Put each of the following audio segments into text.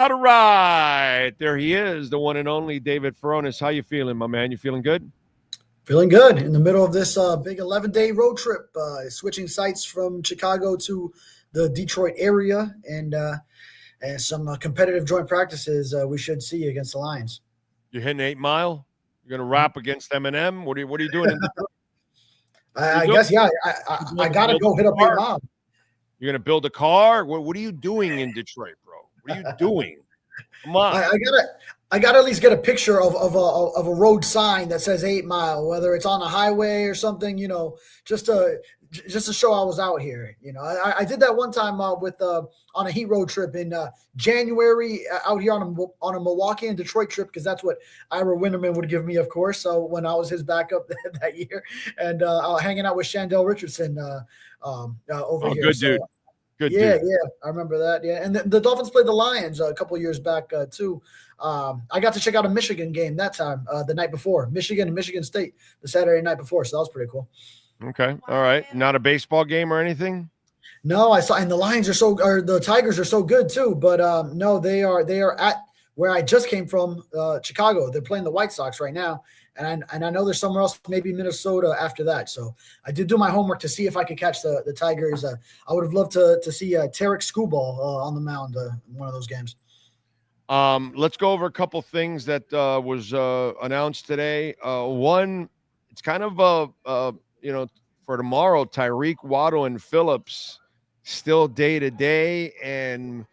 All right. There he is, the one and only David Furones. How you feeling, my man? You feeling good? Feeling good in the middle of this big 11-day road trip, switching sites from Chicago to the Detroit area, and some competitive joint practices we should see against the Lions. You're hitting 8 Mile? You're going to rap against Eminem? What are you doing in Detroit? I guess, yeah. I got to go hit up 8 Mile. You're going to build a car? What are you doing in Detroit, bro? What are you doing? Come on. I gotta at least get a picture of a road sign that says 8 Mile, whether it's on a highway or something, just to show I was out here. I did that one time with on a heat road trip in January out here on a Milwaukee and Detroit trip, because that's what Ira Winterman would give me, of course. So when I was his backup that year, and hanging out with Shandell Richardson over here. Good dude. Good dude. Yeah, I remember that. Yeah, and the Dolphins played the Lions a couple of years back too. I got to check out a Michigan game that time, the night before, Michigan and Michigan State, the Saturday night before. So that was pretty cool. Okay, all right. Not a baseball game or anything? No, I saw, and the the Tigers are so good too. But no, they are at where I just came from, Chicago. They're playing the White Sox right now. And I know there's somewhere else, maybe Minnesota after that. So I did do my homework to see if I could catch the Tigers. I would have loved to see Tarek Skubal on the mound in one of those games. Let's go over a couple things that was announced today. One, it's kind of for tomorrow, Tyreek, Waddle, and Phillips still day to day, and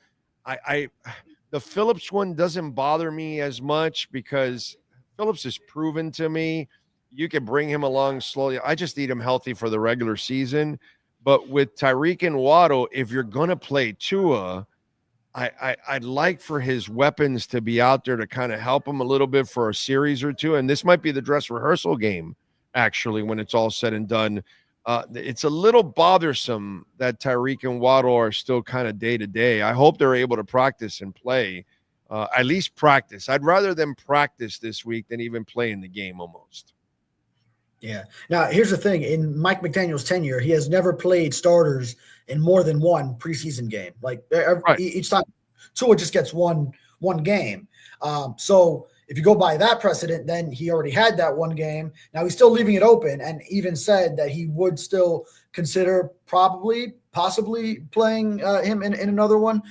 the Phillips one doesn't bother me as much because Phillips has proven to me you can bring him along slowly. I just need him healthy for the regular season. But with Tyreek and Waddle, if you're going to play Tua, I'd like for his weapons to be out there to kind of help him a little bit for a series or two. And this might be the dress rehearsal game, actually, when it's all said and done. It's a little bothersome that Tyreek and Waddle are still kind of day to day. I hope they're able to practice and play. At least practice. I'd rather them practice this week than even play in the game almost. Yeah. Now, here's the thing. In Mike McDaniel's tenure, he has never played starters in more than one preseason game. Like each time, Tua just gets one game. So if you go by that precedent, then he already had that one game. Now he's still leaving it open, and even said that he would still consider possibly playing him in another one.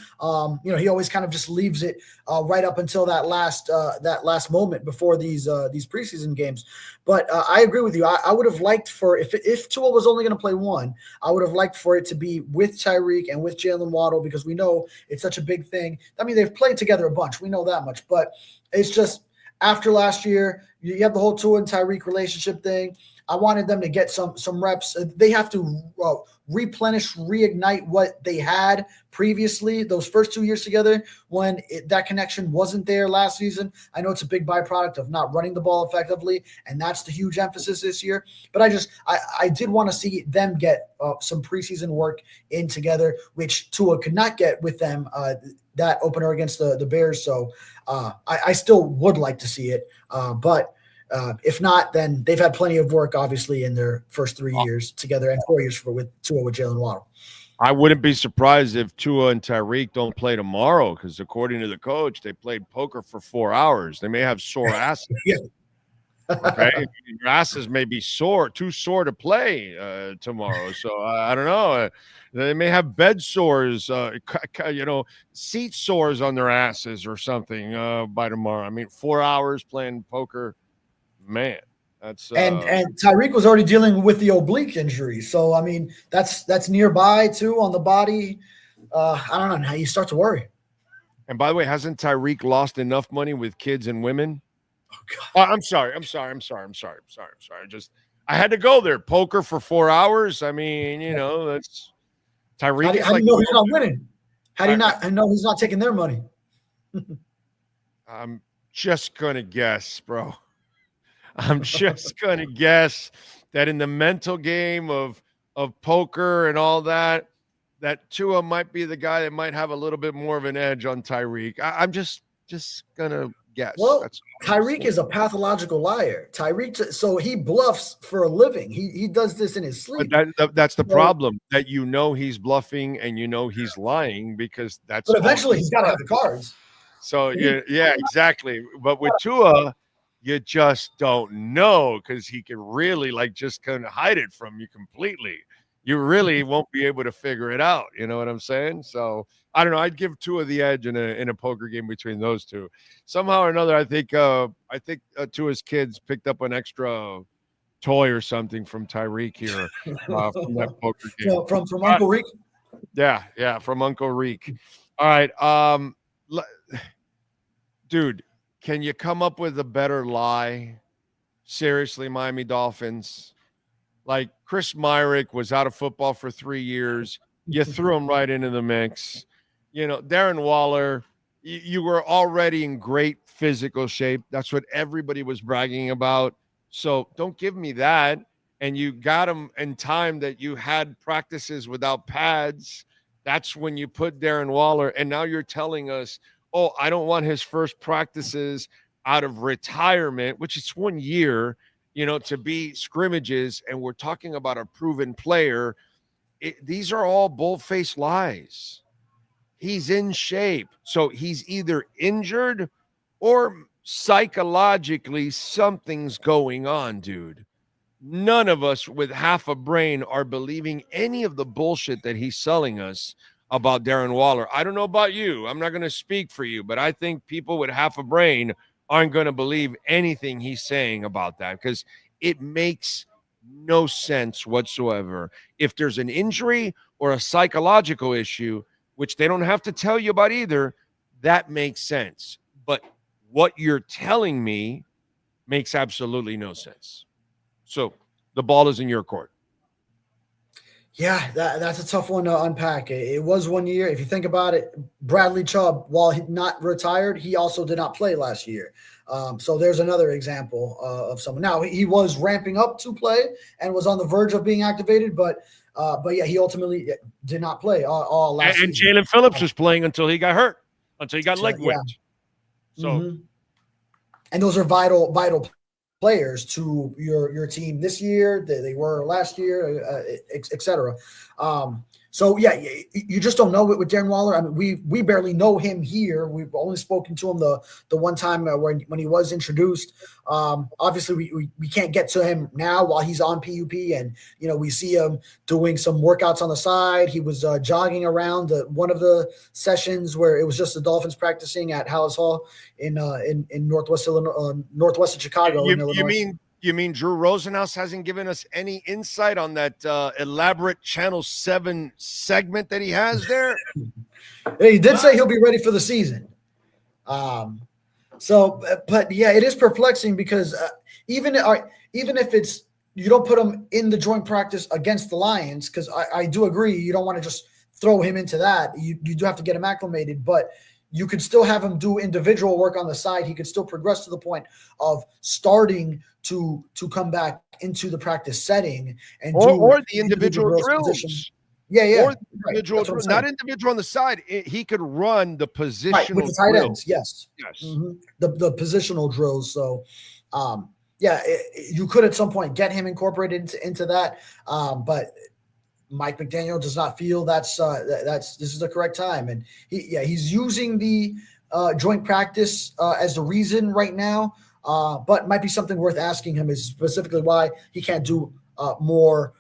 He always kind of just leaves it right up until that last moment before these preseason games. But I agree with you. I would have liked for if Tua was only going to play one, I would have liked for it to be with Tyreek and with Jalen Waddle, because we know it's such a big thing. I mean, they've played together a bunch. We know that much, but it's just after last year, you have the whole Tua and Tyreek relationship thing. I wanted them to get some reps. They have to replenish, reignite what they had previously, those first 2 years together, when that connection wasn't there last season. I know it's a big byproduct of not running the ball effectively, and that's the huge emphasis this year. But I did want to see them get some preseason work in together, which Tua could not get with them that opener against the Bears. So I still would like to see it, but if not, then they've had plenty of work, obviously, in their first 3 years together and 4 years with Tua with Jalen Waddle. I wouldn't be surprised if Tua and Tyreek don't play tomorrow, because according to the coach, they played poker for 4 hours. They may have sore asses. Yeah. Okay, your asses may be too sore to play tomorrow. So I don't know. They may have bed sores, seat sores on their asses or something by tomorrow. I mean, 4 hours playing poker. Man, that's and Tyreek was already dealing with the oblique injury, so I mean that's nearby too on the body. I don't know, now you start to worry. And by the way, hasn't Tyreek lost enough money with kids and women? Oh God! I'm sorry. I had to go there. Poker for 4 hours. I mean, that's Tyreek. How do you know he's not winning? How do you not know he's not taking their money? I'm just gonna guess, bro. I'm just going to guess that in the mental game of poker and all that Tua might be the guy that might have a little bit more of an edge on Tyreek. I'm just going to guess. Well, Tyreek is a pathological liar. So he bluffs for a living. He does this in his sleep. But that's the problem, that he's bluffing and he's lying, because that's. But eventually he's got to have the cards. So yeah, exactly. But with Tua, you just don't know because he can really like just kind of hide it from you completely. You really won't be able to figure it out. You know what I'm saying? So I don't know. I'd give Tua the edge in a poker game between those two. Somehow or another, I think Tua's kids picked up an extra toy or something from Tyreek here from that poker game. From Uncle Rick. Yeah, from Uncle Reek. All right, dude, can you come up with a better lie? Seriously, Miami Dolphins. Like Chris Myrick was out of football for 3 years. You threw him right into the mix. Darren Waller, you were already in great physical shape. That's what everybody was bragging about. So don't give me that. And you got him in time that you had practices without pads. That's when you put Darren Waller. And now you're telling us, oh, I don't want his first practices out of retirement, which is 1 year, to be scrimmages, and we're talking about a proven player. These are all bold-faced lies. He's in shape. So he's either injured or psychologically something's going on, dude. None of us with half a brain are believing any of the bullshit that he's selling us about Darren Waller. I don't know about you. I'm not going to speak for you, but I think people with half a brain aren't going to believe anything he's saying about that because it makes no sense whatsoever. If there's an injury or a psychological issue, which they don't have to tell you about either, that makes sense. But what you're telling me makes absolutely no sense. So the ball is in your court. Yeah, that's a tough one to unpack. It was 1 year. If you think about it, Bradley Chubb, while he not retired, he also did not play last year. So there's another example of someone. Now he was ramping up to play and was on the verge of being activated, but yeah, he ultimately did not play all last season. And Jalen Phillips was playing until he got hurt, until he got leg whipped. So, and those are vital players to your team this year. They were last year, etc. So yeah, you just don't know it with Darren Waller. I mean, we barely know him here. We've only spoken to him the one time when he was introduced. Obviously, we can't get to him now while he's on PUP, and we see him doing some workouts on the side. He was jogging around one of the sessions where it was just the Dolphins practicing at Hallis Hall in northwest Illinois, northwest of Chicago. In Illinois. You mean Drew Rosenhaus hasn't given us any insight on that elaborate Channel 7 segment that he has there? He did say he'll be ready for the season. But yeah, it is perplexing because even if it's you don't put him in the joint practice against the Lions, because I do agree you don't want to just throw him into that. You do have to get him acclimated, but you could still have him do individual work on the side. He could still progress to the point of starting to come back into the practice setting and or the individual drills. Position. Yeah. Or individual drills, not individual on the side. He could run the positional with the tight ends. Yes. Mm-hmm. The positional drills. So, you could at some point get him incorporated into that, but Mike McDaniel does not feel this is the correct time, and he's using the joint practice as the reason right now. But might be something worth asking him is specifically why he can't do more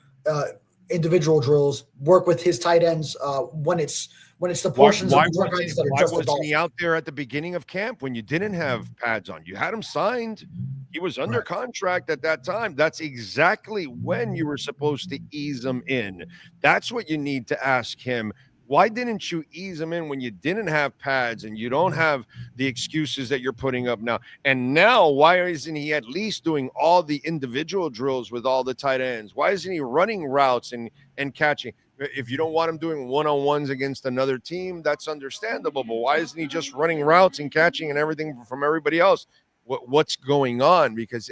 individual drills, work with his tight ends when it's the portions of the joint practice that are just the Dolphins. Why wasn't he out there at the beginning of camp when you didn't have pads on? You had him signed. He was under contract at that time. That's exactly when you were supposed to ease him in. That's what you need to ask him. Why didn't you ease him in when you didn't have pads and you don't have the excuses that you're putting up now? And now, why isn't he at least doing all the individual drills with all the tight ends? Why isn't he running routes and catching? If you don't want him doing one-on-ones against another team, that's understandable. But why isn't he just running routes and catching and everything from everybody else? What's going on? Because,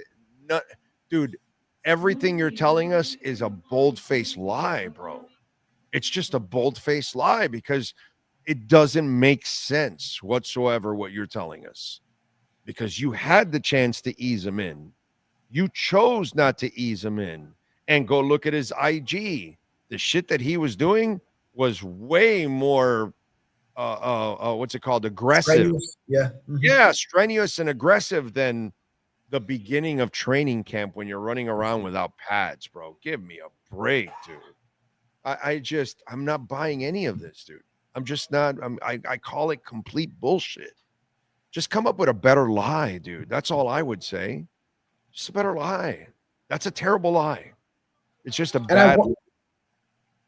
dude, everything you're telling us is a bold-faced lie, bro. It's just a bold-faced lie because it doesn't make sense whatsoever what you're telling us. Because you had the chance to ease him in. You chose not to ease him in. And go look at his IG. The shit that he was doing was way more what's it called? Aggressive. Strenuous. Yeah. Mm-hmm. Yeah, strenuous and aggressive than the beginning of training camp when you're running around without pads, bro. Give me a break, dude. I'm not buying any of this, dude. I'm just not. I call it complete bullshit. Just come up with a better lie, dude. That's all I would say. Just a better lie. That's a terrible lie. It's just a bad.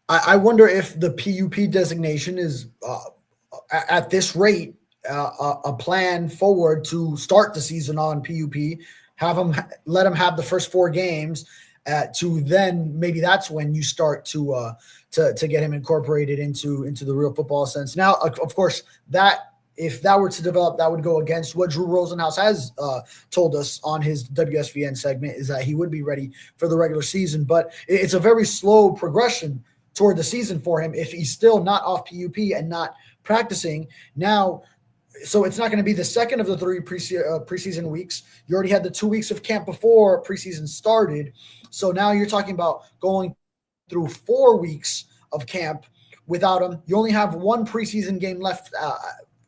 I wonder if the PUP designation is at this rate a plan forward to start the season on PUP. Let them have the first 4 games. To then maybe that's when you start to get him incorporated into the real football sense. Now, of course, that if that were to develop, that would go against what Drew Rosenhaus has told us on his WSVN segment, is that he would be ready for the regular season. But it's a very slow progression toward the season for him if he's still not off PUP and not practicing now. So it's not going to be the second of the 3 preseason weeks. You already had the 2 weeks of camp before preseason started. So now you're talking about going through 4 weeks of camp without him. You only have 1 preseason game left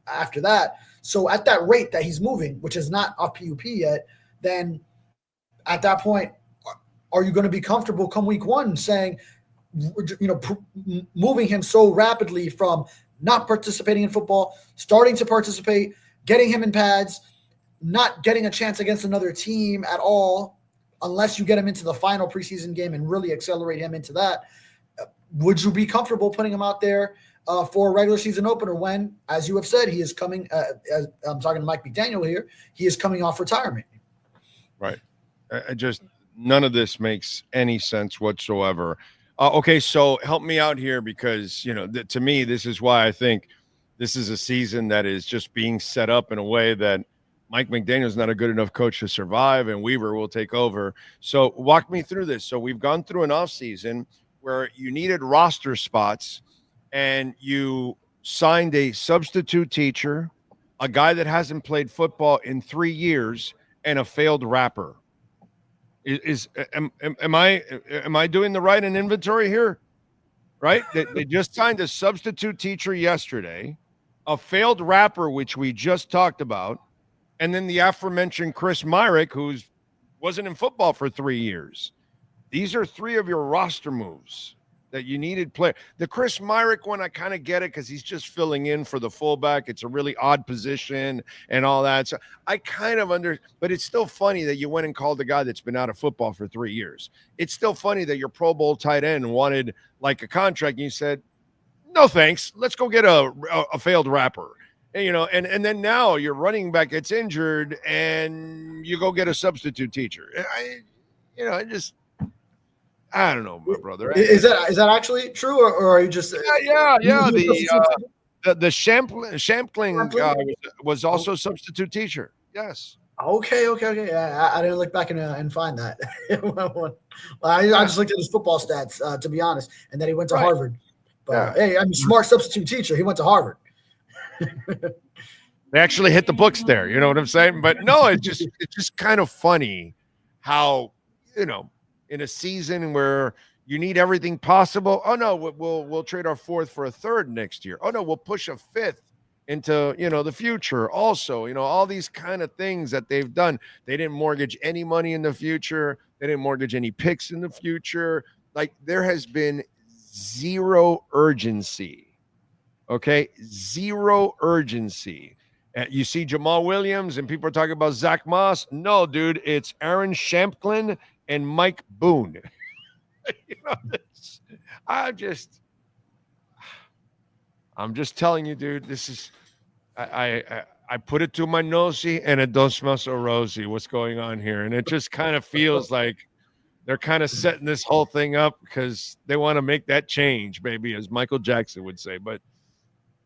after that. So at that rate that he's moving, which is not off PUP yet, then at that point, are you going to be comfortable come week 1 saying, moving him so rapidly from not participating in football, starting to participate, getting him in pads, not getting a chance against another team at all, unless you get him into the final preseason game and really accelerate him into that? Would you be comfortable putting him out there for a regular season opener when, as you have said, he is coming, as I'm talking to Mike McDaniel here, he is coming off retirement? Right. None of this makes any sense whatsoever. Okay, so help me out here because, to me, this is why I think this is a season that is just being set up in a way that Mike McDaniel is not a good enough coach to survive, and Weaver will take over. So walk me through this. So we've gone through an offseason where you needed roster spots, and you signed a substitute teacher, a guy that hasn't played football in 3 years, and a failed rapper. Am I doing the right in inventory here? Right? They just signed a substitute teacher yesterday, a failed rapper, which we just talked about, and then the aforementioned Chris Myrick, who wasn't in football for 3 years. These are 3 of your roster moves that you needed play. The Chris Myrick one, I kind of get it because he's just filling in for the fullback. It's a really odd position and all that. So I kind of but it's still funny that you went and called a guy that's been out of football for 3 years. It's still funny that your Pro Bowl tight end wanted like a contract, and you said, no, thanks. Let's go get a failed rapper. And then now your running back gets injured and you go get a substitute teacher. I don't know, my brother. Is that actually true, or are you just? Yeah. The Shampling was also substitute teacher. Yes. Okay. Yeah, I didn't look back and find that. I just looked at his football stats, to be honest, and then he went to Harvard. But hey, I'm a smart substitute teacher. He went to Harvard. They actually hit the books there. You know what I'm saying? But no, it's just kind of funny how in a season where you need everything possible. Oh no, we'll trade our 4th for a 3rd next year. Oh no, we'll push a 5th into the future. Also, all these kind of things that they've done. They didn't mortgage any money in the future. They didn't mortgage any picks in the future. Like there has been zero urgency. Okay, zero urgency. You see Jamal Williams and people are talking about Zach Moss. No, dude, it's Aaron Shamplin and Mike Boone. I'm just telling you, dude, this is I put it to my nosy and it don't smell so rosy what's going on here. And it just kind of feels like they're kind of setting this whole thing up because they want to make that change, baby, as Michael Jackson would say. But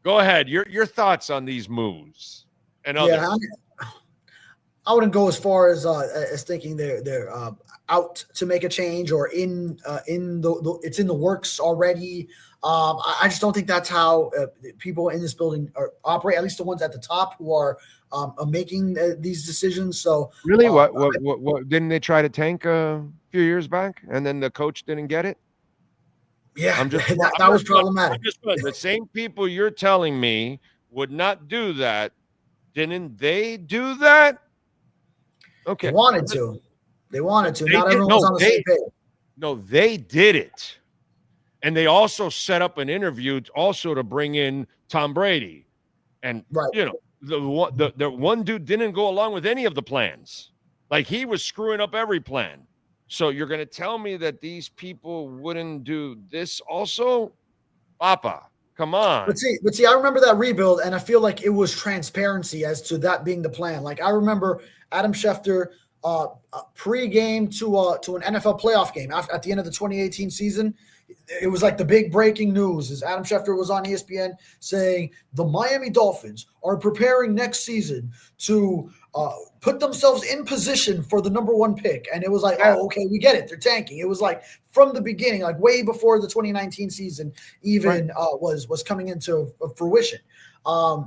go ahead. Your thoughts on these moves and others. Yeah, I wouldn't go as far as thinking they're out to make a change or in the it's in the works already. I just don't think that's how people in this building operate. At least the ones at the top who are making these decisions. So really, what didn't they try to tank a few years back and then the coach didn't get it? Yeah, that was problematic. The same people you're telling me would not do that, didn't they do that? Okay. They wanted to. Not everyone was on the same page. No, they did it. And they also set up an interview also to bring in Tom Brady. And, the one dude didn't go along with any of the plans. Like, he was screwing up every plan. So you're going to tell me that these people wouldn't do this also? Papa, come on. But see, I remember that rebuild, and I feel like it was transparency as to that being the plan. Like, I remember Adam Schefter pre-game to an NFL playoff game at the end of the 2018 season. It was like the big breaking news is Adam Schefter was on ESPN saying the Miami Dolphins are preparing next season to put themselves in position for the number 1 pick. And it was like, oh, okay, we get it. They're tanking. It was like from the beginning, like way before the 2019 season even was coming into fruition.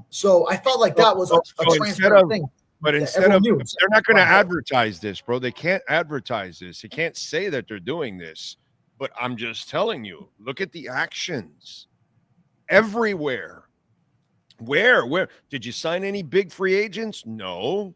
So I felt like that was a transparent thing. But instead of, they're not going to advertise this, bro. They can't advertise this. They can't say that they're doing this. But I'm just telling you, look at the actions everywhere. Where did you sign any big free agents? No,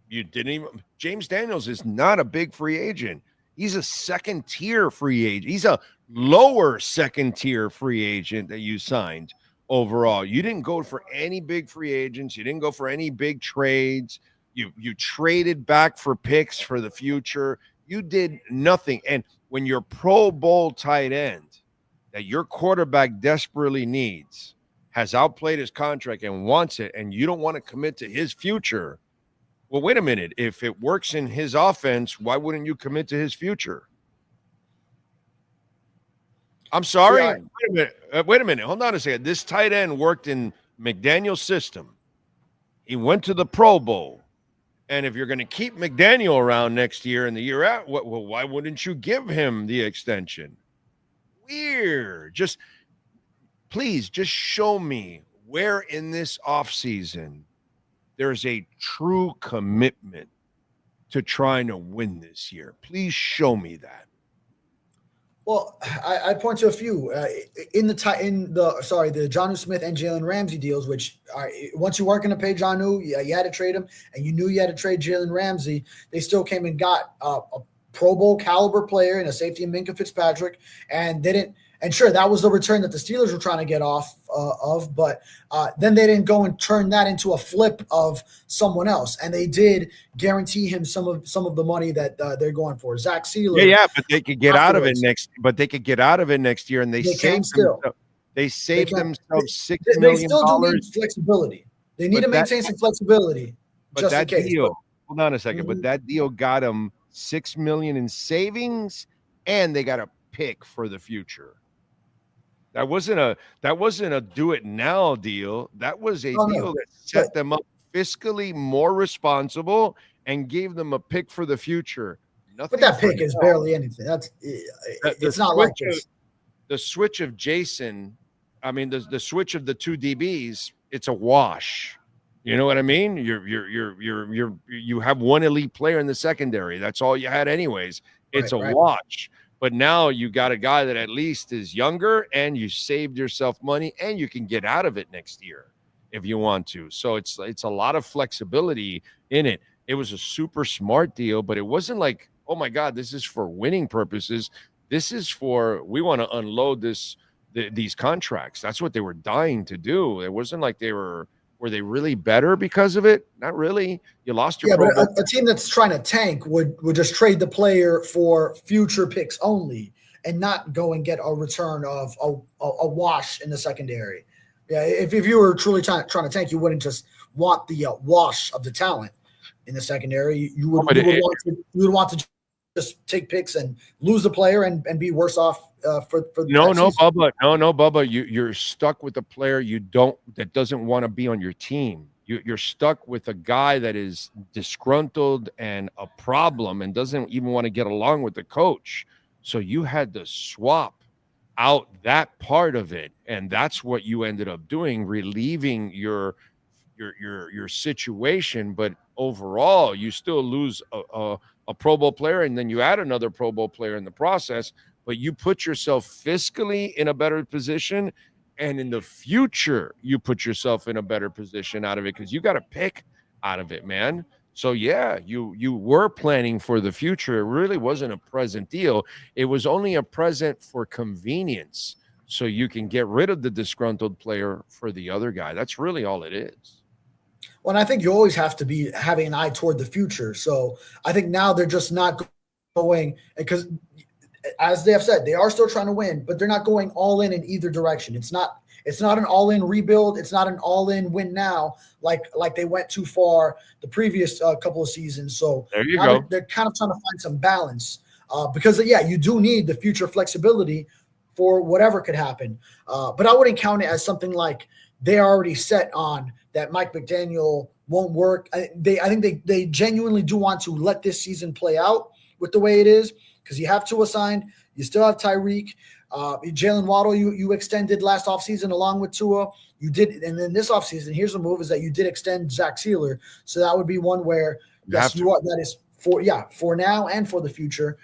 you didn't even. James Daniels is not a big free agent. He's a second-tier free agent. He's a lower second-tier free agent that you signed overall. You didn't go for any big free agents. You didn't go for any big trades. You traded back for picks for the future. You did nothing. And when your Pro Bowl tight end that your quarterback desperately needs has outplayed his contract and wants it, and you don't want to commit to his future, well, wait a minute. If it works in his offense, why wouldn't you commit to his future? I'm sorry. Wait a minute. Hold on a second. This tight end worked in McDaniel's system. He went to the Pro Bowl. And if you're going to keep McDaniel around next year and the year out, well, why wouldn't you give him the extension? Weird. Please, just show me where in this offseason there's a true commitment to trying to win this year. Please show me that. Well, I point to a few in the Jonnu Smith and Jalen Ramsey deals, which once you weren't going to pay Jonnu, you had to trade him, and you knew you had to trade Jalen Ramsey. They still came and got a Pro Bowl caliber player and a safety in Minkah Fitzpatrick, and they didn't. And sure, that was the return that the Steelers were trying to get off of, but then they didn't go and turn that into a flip of someone else, and they did guarantee him some of the money that they're going for. Zach Sealer, but they could get out of it next. But they could get out of it next year, and they saved themselves $6 million. They still do need flexibility. They need to maintain some flexibility. But that deal, hold on a second. But that deal got them $6 million in savings, and they got a pick for the future. That wasn't a do it now deal. That was a deal that set them up fiscally more responsible and gave them a pick for the future. But that pick is barely anything. It's not like this. The switch of Jason, the switch of the 2 DBs, it's a wash. You know what I mean? You have one elite player in the secondary. That's all you had anyways. It's a wash. But now you got a guy that at least is younger, and you saved yourself money, and you can get out of it next year if you want to. So it's a lot of flexibility in it. It was a super smart deal, but it wasn't like, oh my God, this is for winning purposes. This is for, we want to unload these contracts. That's what they were dying to do. It wasn't like were they really better because of it? Not really. You lost your but a team that's trying to tank would just trade the player for future picks only and not go and get a return of a wash in the secondary. Yeah, if you were truly trying to tank, you wouldn't just want the wash of the talent in the secondary. You would want to just take picks and lose the player and be worse off for Bubba. You're stuck with a player that doesn't want to be on your team. You're stuck with a guy that is disgruntled and a problem and doesn't even want to get along with the coach. So you had to swap out that part of it, and that's what you ended up doing, relieving your situation. But overall, you still lose a Pro Bowl player, and then you add another Pro Bowl player in the process. but you put yourself fiscally in a better position, and in the future you put yourself in a better position out of it, because you got to pick out of it, man. So yeah, you were planning for the future. It really wasn't a present deal. It was only a present for convenience, so you can get rid of the disgruntled player for the other guy. That's really all it is. Well, and I think you always have to be having an eye toward the future. So I think now they're just not going, because as they have said, they are still trying to win, but they're not going all in either direction. It's not an all in rebuild. It's not an all in win now, like they went too far the previous couple of seasons. So there you go. They're kind of trying to find some balance, because yeah, you do need the future flexibility for whatever could happen. But I wouldn't count it as something like they are already set on that Mike McDaniel won't work. I think they genuinely do want to let this season play out with the way it is, because you have Tua signed, you still have Tyreek, Jalen Waddle you extended last offseason along with Tua. You did, and then this offseason, here's the move, is that you did extend Zach Sealer. So that would be one where that is for now and for the future.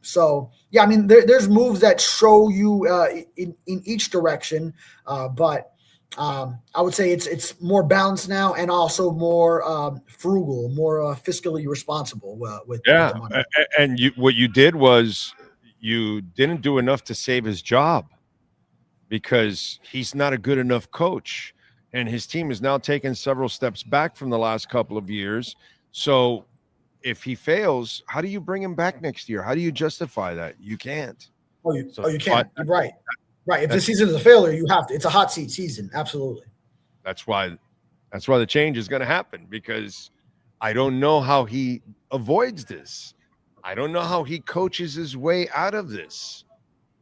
So yeah, I mean there's moves that show you in each direction, but I would say it's more balanced now, and also more frugal, more fiscally responsible with the money. And what you did was you didn't do enough to save his job, because he's not a good enough coach, and his team is now taking several steps back from the last couple of years. So if he fails, how do you bring him back next year? How do you justify that? You can't. You can't. You're right. Right. If this season is a failure, you have to. It's a hot seat season. Absolutely. That's why the change is going to happen, because I don't know how he avoids this. I don't know how he coaches his way out of this.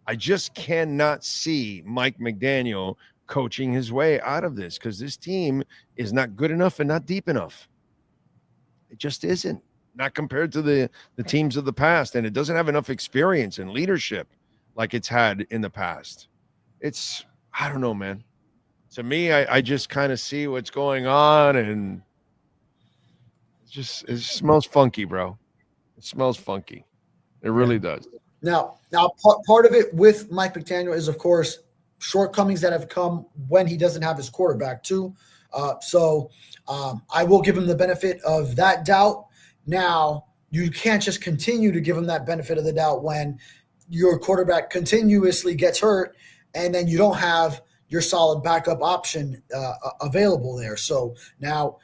I just cannot see Mike McDaniel coaching his way out of this, because this team is not good enough and not deep enough. It just isn't. Not compared to the teams of the past, and it doesn't have enough experience and leadership like it's had in the past. I don't know, man. To me, I just kind of see what's going on, and it smells funky, bro. It smells funky. It really does. Now, part of it with Mike McDaniel is, of course, shortcomings that have come when he doesn't have his quarterback too. So I will give him the benefit of that doubt. Now, you can't just continue to give him that benefit of the doubt when your quarterback continuously gets hurt, and then you don't have your solid backup option available there. So now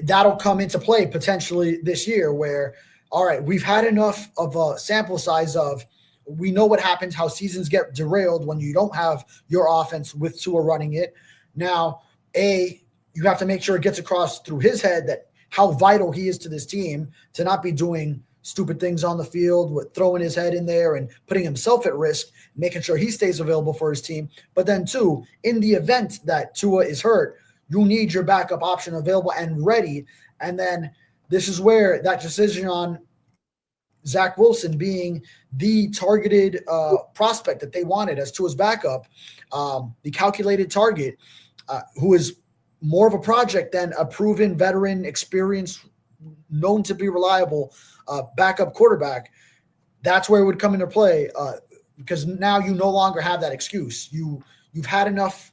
that'll come into play potentially this year, where, all right, we've had enough of a sample size of, we know what happens, how seasons get derailed when you don't have your offense with Tua running it. Now, you have to make sure it gets across through his head that how vital he is to this team, to not be doing stupid things on the field with throwing his head in there and putting himself at risk, making sure he stays available for his team. But then too, in the event that Tua is hurt, you need your backup option available and ready. And then this is where that decision on Zach Wilson being the targeted prospect that they wanted as Tua's backup, the calculated target, who is more of a project than a proven veteran, experienced, known to be reliable backup quarterback, that's where it would come into play, because now you no longer have that excuse. You've had enough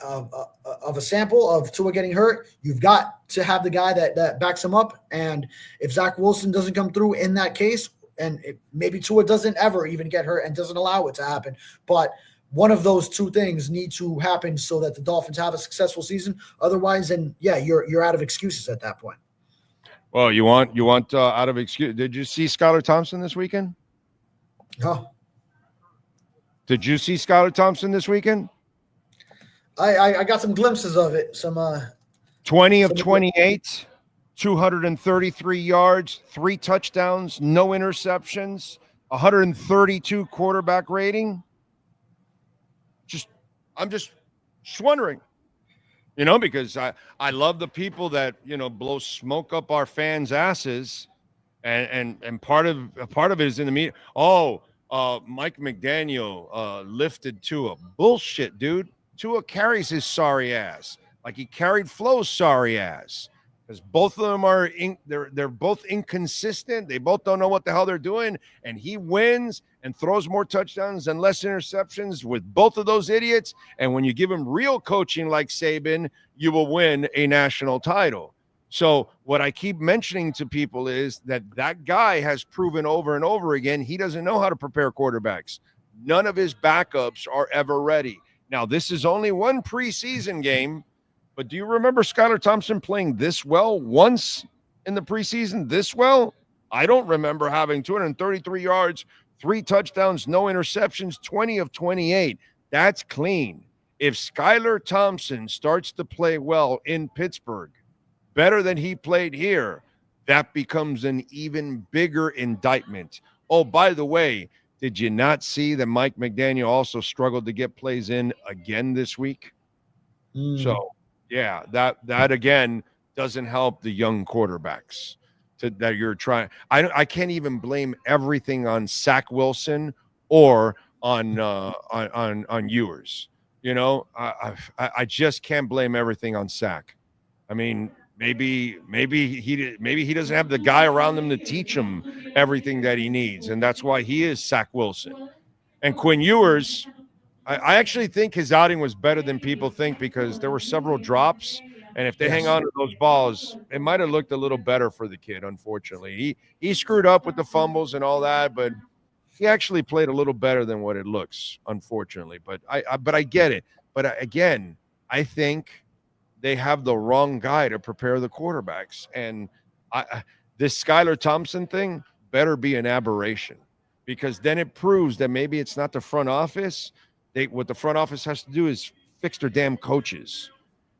of a sample of Tua getting hurt. You've got to have the guy that backs him up. And if Zach Wilson doesn't come through in that case, and maybe Tua doesn't ever even get hurt and doesn't allow it to happen, but one of those two things need to happen so that the Dolphins have a successful season. Otherwise, then yeah, you're out of excuses at that point. Well, you want out of excuse. Did you see Skylar Thompson this weekend? No. Did you see Skylar Thompson this weekend? I got some glimpses of it. 20 of 28, 233 yards, 3 touchdowns, no interceptions, 132 quarterback rating. I'm just wondering, because I love the people that, blow smoke up our fans' asses, and part of it is in the media. Oh, Mike McDaniel lifted Tua. Bullshit, dude. Tua carries his sorry ass like he carried Flo's sorry ass. because both of them are they're both inconsistent. They both don't know what the hell they're doing, and he wins and throws more touchdowns and less interceptions with both of those idiots. And when you give him real coaching like Saban, you will win a national title. So what I keep mentioning to people is that guy has proven over and over again he doesn't know how to prepare quarterbacks. None of his backups are ever ready. Now, this is only one preseason game, but do you remember Skylar Thompson playing this well once in the preseason? This well? I don't remember having 233 yards, 3 touchdowns, no interceptions, 20 of 28. That's clean. If Skylar Thompson starts to play well in Pittsburgh, better than he played here, that becomes an even bigger indictment. Oh, by the way, did you not see that Mike McDaniel also struggled to get plays in again this week? So, yeah, that again doesn't help the young quarterbacks that you're trying. I can't even blame everything on Zach Wilson or on Ewers. You know, I just can't blame everything on Zach. I mean, maybe he doesn't have the guy around him to teach him everything that he needs, and that's why he is Zach Wilson. And Quinn Ewers, I actually think his outing was better than people think because there were several drops, and if they hang on to those balls, it might have looked a little better for the kid. Unfortunately, he screwed up with the fumbles and all that, but he actually played a little better than what it looks. Unfortunately, but I get it. But again, I think they have the wrong guy to prepare the quarterbacks. And this Skylar Thompson thing better be an aberration because then it proves that maybe it's not the front office. What the front office has to do is fix their damn coaches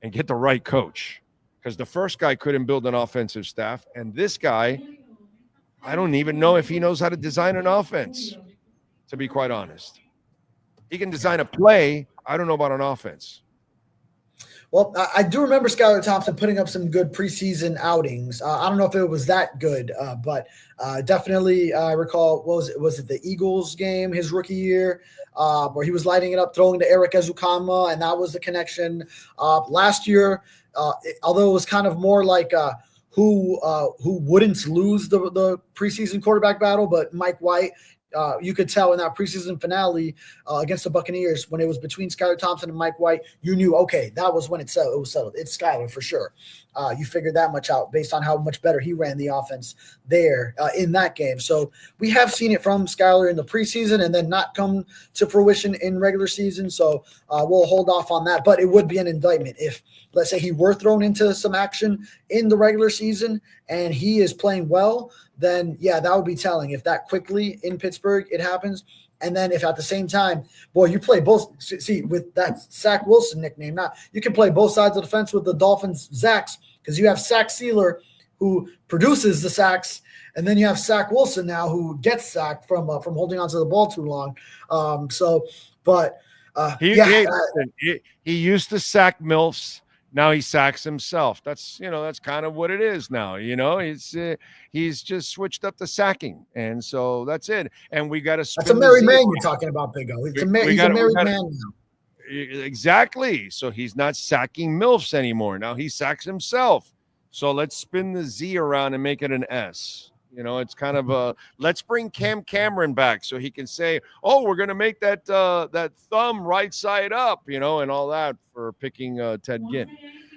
and get the right coach because the first guy couldn't build an offensive staff. And this guy, I don't even know if he knows how to design an offense, to be quite honest. He can design a play. I don't know about an offense. Well, I do remember Skylar Thompson putting up some good preseason outings. I don't know if it was that good, but definitely I recall, was it the Eagles game, his rookie year, where he was lighting it up, throwing to Eric Ezukama, and that was the connection. Last year, although it was kind of more like who wouldn't lose the preseason quarterback battle, but Mike White. You could tell in that preseason finale against the Buccaneers when it was between Skylar Thompson and Mike White, you knew, okay, that was when it was settled. It's Skylar for sure. You figured that much out based on how much better he ran the offense there in that game. So we have seen it from Skylar in the preseason and then not come to fruition in regular season. So we'll hold off on that. But it would be an indictment if, let's say, he were thrown into some action in the regular season and he is playing well, then, yeah, that would be telling. If that quickly in Pittsburgh it happens, and then if at the same time, boy, you play both. See, with that Zach Wilson nickname, now you can play both sides of the fence with the Dolphins' Zacks because you have Zach Sealer who produces the sacks, and then you have Zach Wilson now who gets sacked from holding onto the ball too long. He used to sack MILFs. Now he sacks himself. That's kind of what it is now. He's just switched up the sacking, and so that's it. And we got to. That's a married man you're talking about, Big O. He's a married man now. Exactly. So he's not sacking MILFs anymore. Now he sacks himself. So let's spin the Z around and make it an S. It's kind of let's bring Cam Cameron back so he can say, oh, we're going to make that thumb right side up, and all that for picking Ted Ginn.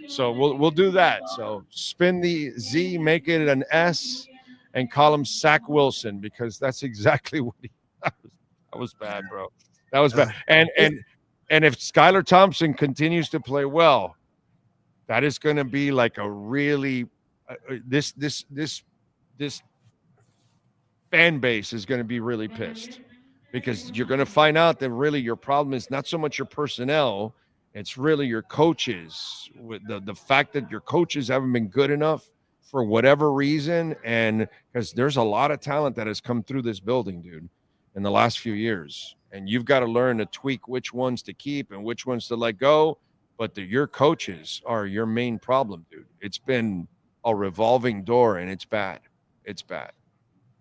So we'll do that. So spin the Z, make it an S, and call him Zach Wilson because that's exactly what that was bad, bro. That was bad. And if Skylar Thompson continues to play well, that is going to be like a really this fan base is going to be really pissed because you're going to find out that really your problem is not so much your personnel, it's really your coaches. With the fact that your coaches haven't been good enough for whatever reason, and because there's a lot of talent that has come through this building, dude, in the last few years, and you've got to learn to tweak which ones to keep and which ones to let go. But your coaches are your main problem, dude. It's been a revolving door, and it's bad. It's bad.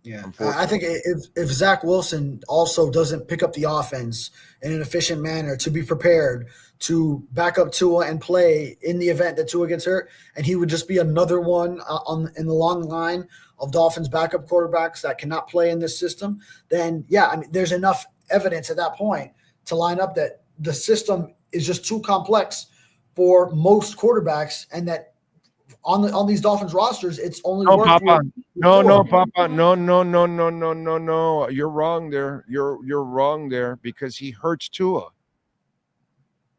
Yeah, I think unfortunately. if Zach Wilson also doesn't pick up the offense in an efficient manner to be prepared to back up Tua and play in the event that Tua gets hurt, and he would just be another one on in the long line of Dolphins backup quarterbacks that cannot play in this system, then yeah, I mean, there's enough evidence at that point to line up that the system is just too complex for most quarterbacks, and that on these Dolphins rosters, it's only No, worked Papa. with No, no, Tua. Papa. No, no, no, no, no, no, no. You're wrong there. You're wrong there because he hurts Tua.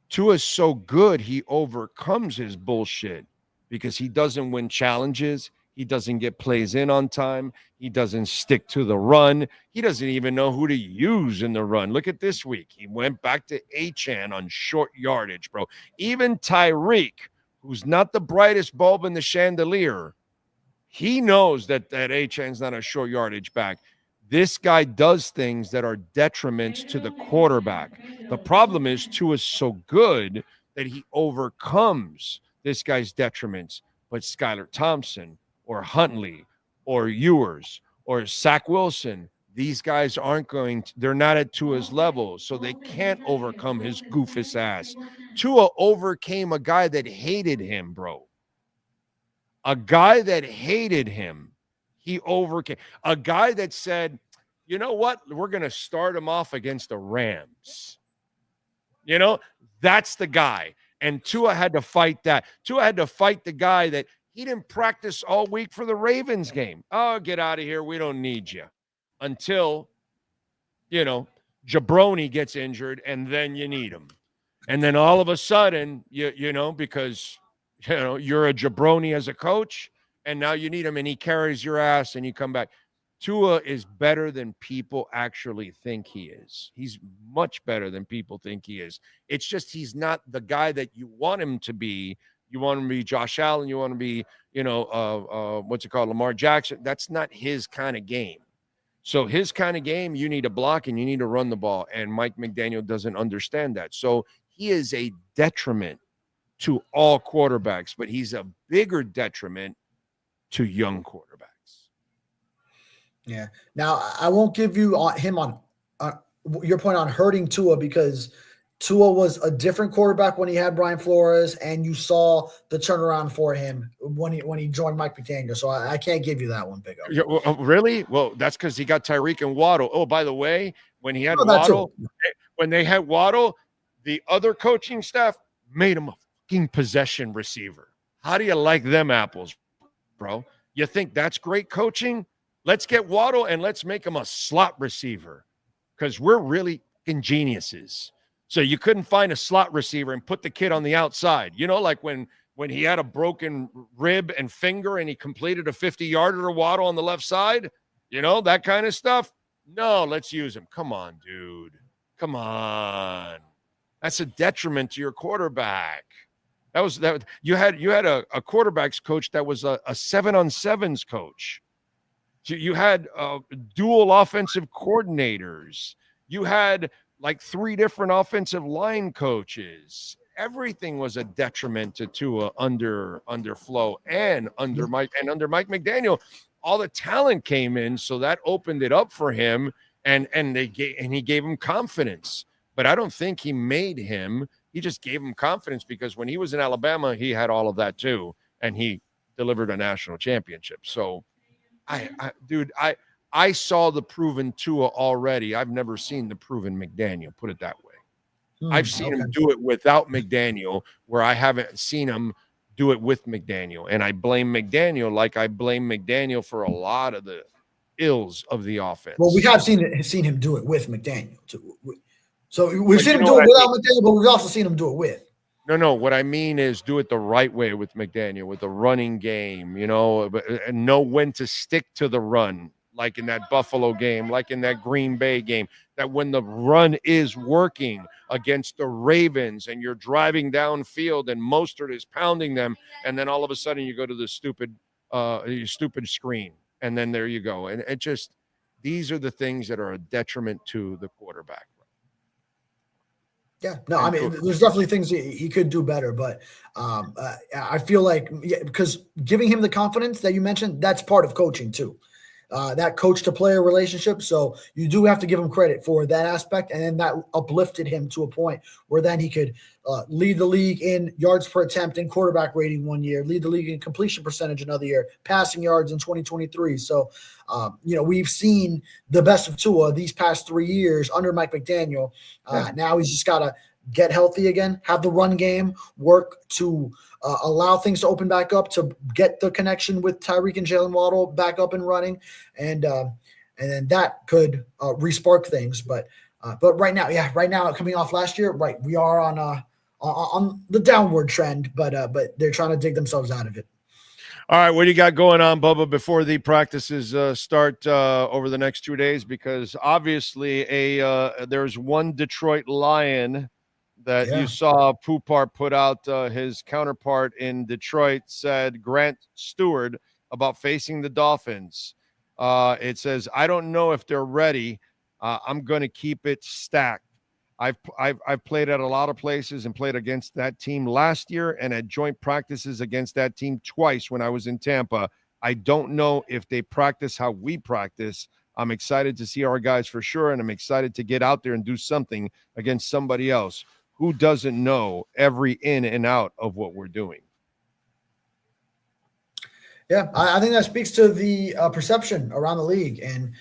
Tua's so good, he overcomes his bullshit because he doesn't win challenges. He doesn't get plays in on time. He doesn't stick to the run. He doesn't even know who to use in the run. Look at this week. He went back to Achan on short yardage, bro. Even Tyreek, who's not the brightest bulb in the chandelier, he knows that Achan's not a short yardage back. This guy does things that are detriments to the quarterback. The problem is Tua is so good that he overcomes this guy's detriments. But Skylar Thompson or Huntley or Ewers or Zach Wilson, these guys aren't going to, they're not at Tua's level, so they can't overcome his goofus ass. Tua overcame a guy that hated him, bro. A guy that hated him. He overcame a guy that said, you know what? We're going to start him off against the Rams. You know, that's the guy. And Tua had to fight that. Tua had to fight the guy that he didn't practice all week for the Ravens game. Oh, get out of here. We don't need you. Until, you know, Jabroni gets injured and then you need him. And then all of a sudden, you know, because you're a jabroni as a coach, and now you need him, and he carries your ass, and you come back. Tua is better than people actually think he is. He's much better than people think he is. It's just he's not the guy that you want him to be. You want him to be Josh Allen. You want him to be, what's it called, Lamar Jackson. That's not his kind of game. So his kind of game, you need to block and you need to run the ball. And Mike McDaniel doesn't understand that. So he is a detriment to all quarterbacks, but he's a bigger detriment to young quarterbacks. Yeah. Now I won't give you him on your point on hurting Tua, because Tua was a different quarterback when he had Brian Flores, and you saw the turnaround for him when he joined Mike McDaniel. So I can't give you that one, Big O. Yeah, well, really? Well, that's because he got Tyreek and Waddle. Oh, by the way, when he had Oh, that too. Waddle, when they had Waddle, the other coaching staff made him a fucking possession receiver. How do you like them apples, bro? You think that's great coaching? Let's get Waddle and let's make him a slot receiver, because we're really fucking geniuses. So you couldn't find a slot receiver and put the kid on the outside. You know, like when he had a broken rib and finger and he completed a 50-yarder to Waddle on the left side, you know, that kind of stuff. No, let's use him. Come on, dude. Come on. That's a detriment to your quarterback. That you had a quarterbacks coach that was a 7-on-7s coach. You had dual offensive coordinators. You had like 3 different offensive line coaches. Everything was a detriment to Tua under Flo and under Mike McDaniel. All the talent came in, so that opened it up for him, and he gave him confidence. But I don't think he made him. He just gave him confidence, because when he was in Alabama, he had all of that too, and he delivered a national championship. So, I saw the proven Tua already. I've never seen the proven McDaniel, put it that way. I've seen him do it without McDaniel, where I haven't seen him do it with McDaniel. And I blame McDaniel like I blame McDaniel for a lot of the ills of the offense. Well, we have seen him do it with McDaniel too. So we've seen him do it without McDaniel, but we've also seen him do it with. No. What I mean is do it the right way with McDaniel, with the running game, and know when to stick to the run, like in that Buffalo game, like in that Green Bay game, that when the run is working against the Ravens and you're driving downfield and Mostert is pounding them, and then all of a sudden you go to the stupid screen, and then there you go. And it just, these are the things that are a detriment to the quarterback. Yeah, no, I mean, there's definitely things he could do better, but I feel like because giving him the confidence that you mentioned, that's part of coaching too. that coach to player relationship. So you do have to give him credit for that aspect. And then that uplifted him to a point where then he could lead the league in yards per attempt and quarterback rating one year, lead the league in completion percentage another year, passing yards in 2023. So, we've seen the best of Tua these past 3 years under Mike McDaniel. Now he's just got to get healthy again, have the run game work to allow things to open back up, to get the connection with Tyreek and Jalen Waddle back up and running, and then that could respark things. But right now, coming off last year, right, we are on the downward trend, but they're trying to dig themselves out of it. All right, what do you got going on, Bubba, before the practices start over the next 2 days? Because obviously there's one Detroit Lion that you saw Poupart put out. His counterpart in Detroit said, Grant Stewart, about facing the Dolphins. It says, I don't know if they're ready. I'm going to keep it stacked. I've played at a lot of places and played against that team last year and at joint practices against that team twice when I was in Tampa. I don't know if they practice how we practice. I'm excited to see our guys for sure, and I'm excited to get out there and do something against somebody else who doesn't know every in and out of what we're doing. Yeah, I think that speaks to the perception around the league. And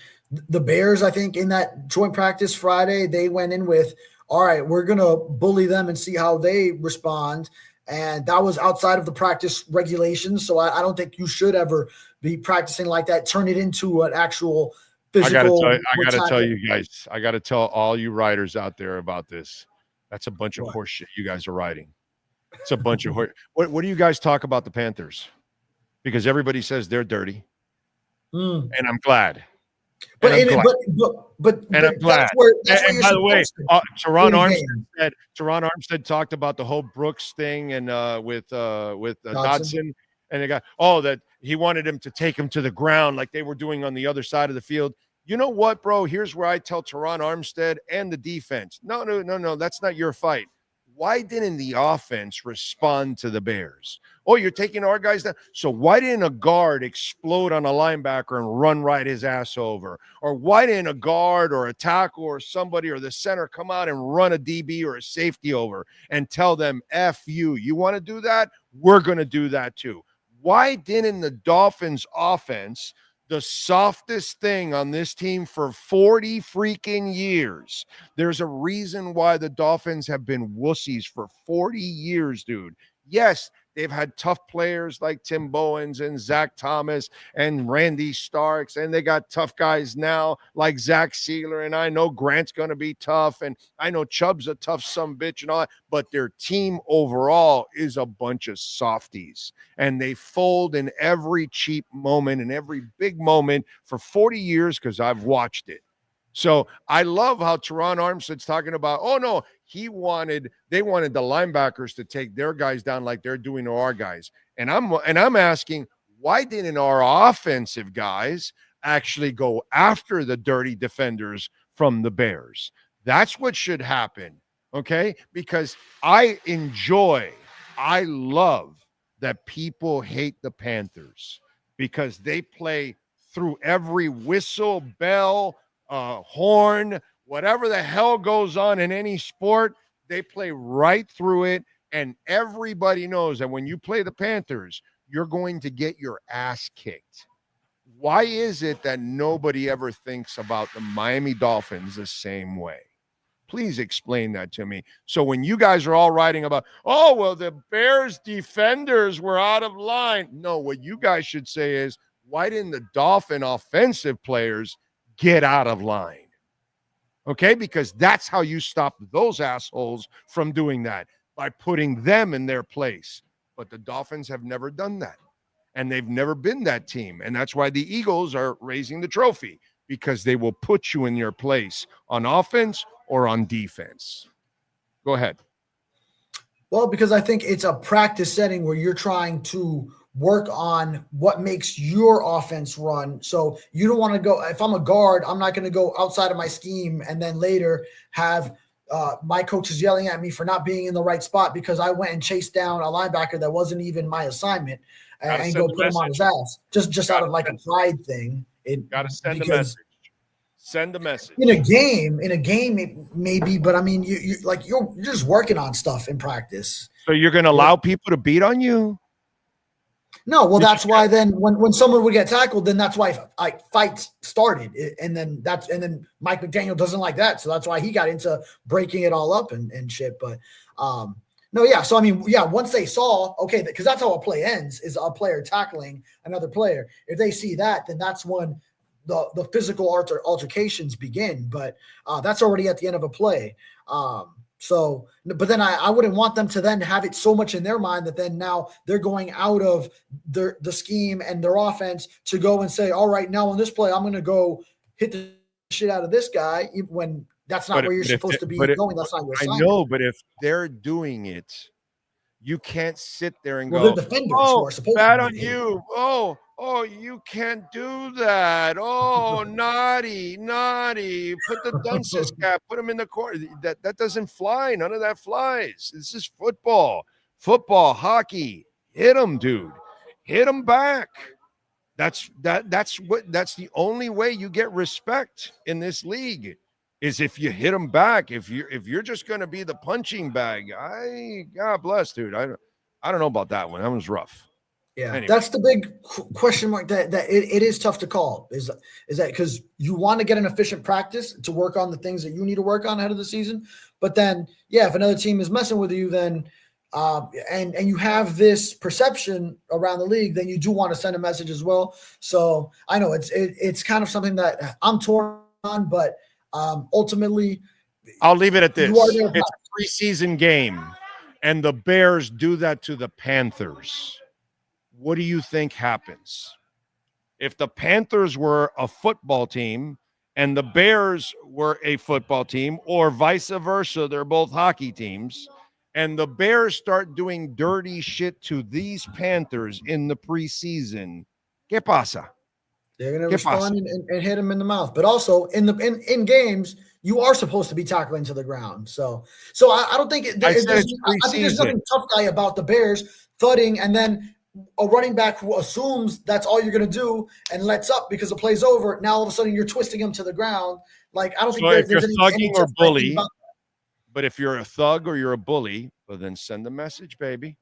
the Bears, I think, in that joint practice Friday, they went in with, all right, we're going to bully them and see how they respond. And that was outside of the practice regulations. So I don't think you should ever be practicing like that. Turn it into an actual physical. I got to tell you guys, I got to tell all you writers out there about this. That's a bunch of horse shit you guys are writing. It's a bunch of horse. What do you guys talk about the Panthers? Because everybody says they're dirty. And I'm glad. But I'm glad. That's where and by the way, Teron Armstead talked about the whole Brooks thing and with Dodson, and they got that he wanted him to take him to the ground like they were doing on the other side of the field. You know what, bro? Here's where I tell Teron Armstead and the defense, no, that's not your fight. Why didn't the offense respond to the Bears? Oh, you're taking our guys down. So why didn't a guard explode on a linebacker and run right his ass over? Or why didn't a guard or a tackle or somebody or the center come out and run a DB or a safety over and tell them, F you? You want to do that? We're going to do that too. Why didn't the Dolphins offense, the softest thing on this team for 40 freaking years? There's a reason why the Dolphins have been wussies for 40 years, dude. Yes, they've had tough players like Tim Bowens and Zach Thomas and Randy Starks, and they got tough guys now like Zach Sealer, and I know Grant's going to be tough, and I know Chubb's a tough sumbitch and all that, but their team overall is a bunch of softies, and they fold in every cheap moment and every big moment for 40 years because I've watched it. So I love how Teron Armstead's talking about, they wanted the linebackers to take their guys down like they're doing to our guys. And I'm asking, why didn't our offensive guys actually go after the dirty defenders from the Bears? That's what should happen, okay? Because I love that people hate the Panthers because they play through every whistle, bell, horn, whatever the hell goes on in any sport, they play right through it. And everybody knows that when you play the Panthers, you're going to get your ass kicked. Why is it that nobody ever thinks about the Miami Dolphins the same way? Please explain that to me. So when you guys are all writing about, the Bears defenders were out of line. No, what you guys should say is, why didn't the Dolphin offensive players get out of line? Okay, because that's how you stop those assholes from doing that, by putting them in their place. But the Dolphins have never done that, and they've never been that team. And that's why the Eagles are raising the trophy, because they will put you in your place on offense or on defense. Go ahead. Well, because I think it's a practice setting where you're trying to work on what makes your offense run. So you don't want to go, if I'm a guard, I'm not going to go outside of my scheme and then later have my coaches yelling at me for not being in the right spot because I went and chased down a linebacker that wasn't even my assignment and go put him on his ass just out of like a pride thing. Got to send a message. Send a message. In a game, maybe, but I mean, you're just working on stuff in practice. So you're going to allow people to beat on you? No, well, that's why then when someone would get tackled, then that's why fights started, and then Mike McDaniel doesn't like that, so that's why he got into breaking it all up and shit. But no, yeah. So I mean, yeah. Once they saw, okay, because that's how a play ends, is a player tackling another player. If they see that, then that's when the physical altercations begin. But that's already at the end of a play. So, but then I wouldn't want them to then have it so much in their mind that then now they're going out of the scheme and their offense to go and say, all right, now on this play, I'm going to go hit the shit out of this guy when that's not where you're supposed to be going. That's not your assignment. I know, but if they're doing it, you can't sit there and go, they're defenders who are supposed bad to on you. Oh, you can't do that. Oh, naughty. Put the dunces cap, put him in the corner. That doesn't fly. None of that flies. This is football, hockey. Hit him, dude. Hit him back. That's the only way you get respect in this league is if you hit him back. If you're just going to be the punching bag, God bless, dude. I don't know about that one. That was rough. Yeah, anyway. That's the big question mark that it is tough to call is that because you want to get an efficient practice to work on the things that you need to work on ahead of the season. But then, yeah, if another team is messing with you, then and you have this perception around the league, then you do want to send a message as well. So I know it's kind of something that I'm torn on, but ultimately, I'll leave it at this. It's a preseason game, and the Bears do that to the Panthers. What do you think happens? If the Panthers were a football team and the Bears were a football team, or vice versa, they're both hockey teams, and the Bears start doing dirty shit to these Panthers in the preseason, ¿qué pasa? They're going to respond and hit them in the mouth. But also in games, you are supposed to be tackling to the ground. So I don't think I think there's nothing tough guy about the Bears thudding and then a running back who assumes that's all you're going to do and lets up because the play's over. Now all of a sudden you're twisting him to the ground. Like I don't think there's any or bully. But if you're a thug or you're a bully, well then send the message, baby.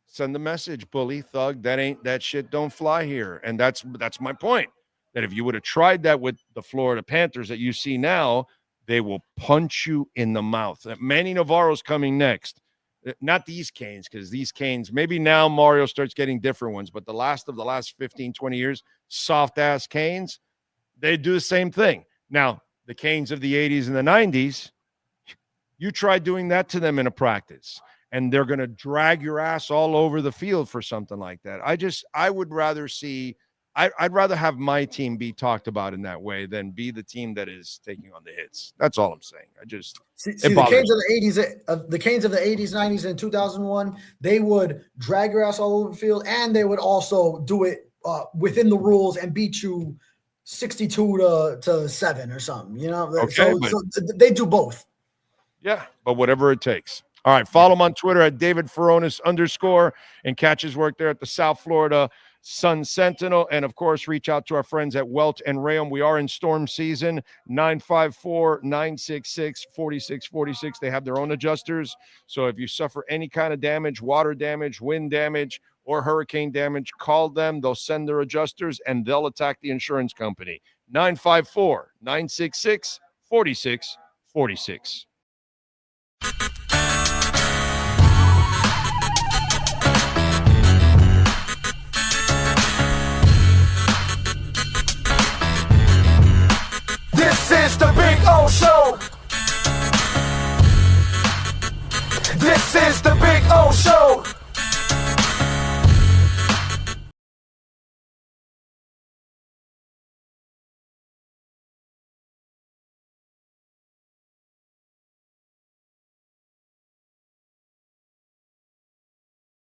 Send the message, bully, thug. That shit don't fly here. And that's my point. That if you would have tried that with the Florida Panthers that you see now, they will punch you in the mouth. Manny Navarro's coming next. Not these canes, because these canes, maybe now Mario starts getting different ones, but the last 15, 20 years, soft-ass canes, they do the same thing. Now, the canes of the 80s and the 90s, you try doing that to them in a practice, and they're going to drag your ass all over the field for something like that. I would rather see I'd rather have my team be talked about in that way than be the team that is taking on the hits. That's all I'm saying. See the Canes of the 80s, 90s, and 2001. They would drag your ass all over the field, and they would also do it within the rules and beat you 62 to 7 or something. You know, okay, so they do both. Yeah, but whatever it takes. All right, follow him on Twitter at David Furones _ and catch his work there at the South Florida Sun Sentinel. And, of course, reach out to our friends at Welt Rheaume. We are in storm season, 954-966-4646. They have their own adjusters. So if you suffer any kind of damage, water damage, wind damage, or hurricane damage, call them. They'll send their adjusters, and they'll attack the insurance company. 954-966-4646. This is the Big O Show. This is the Big O Show.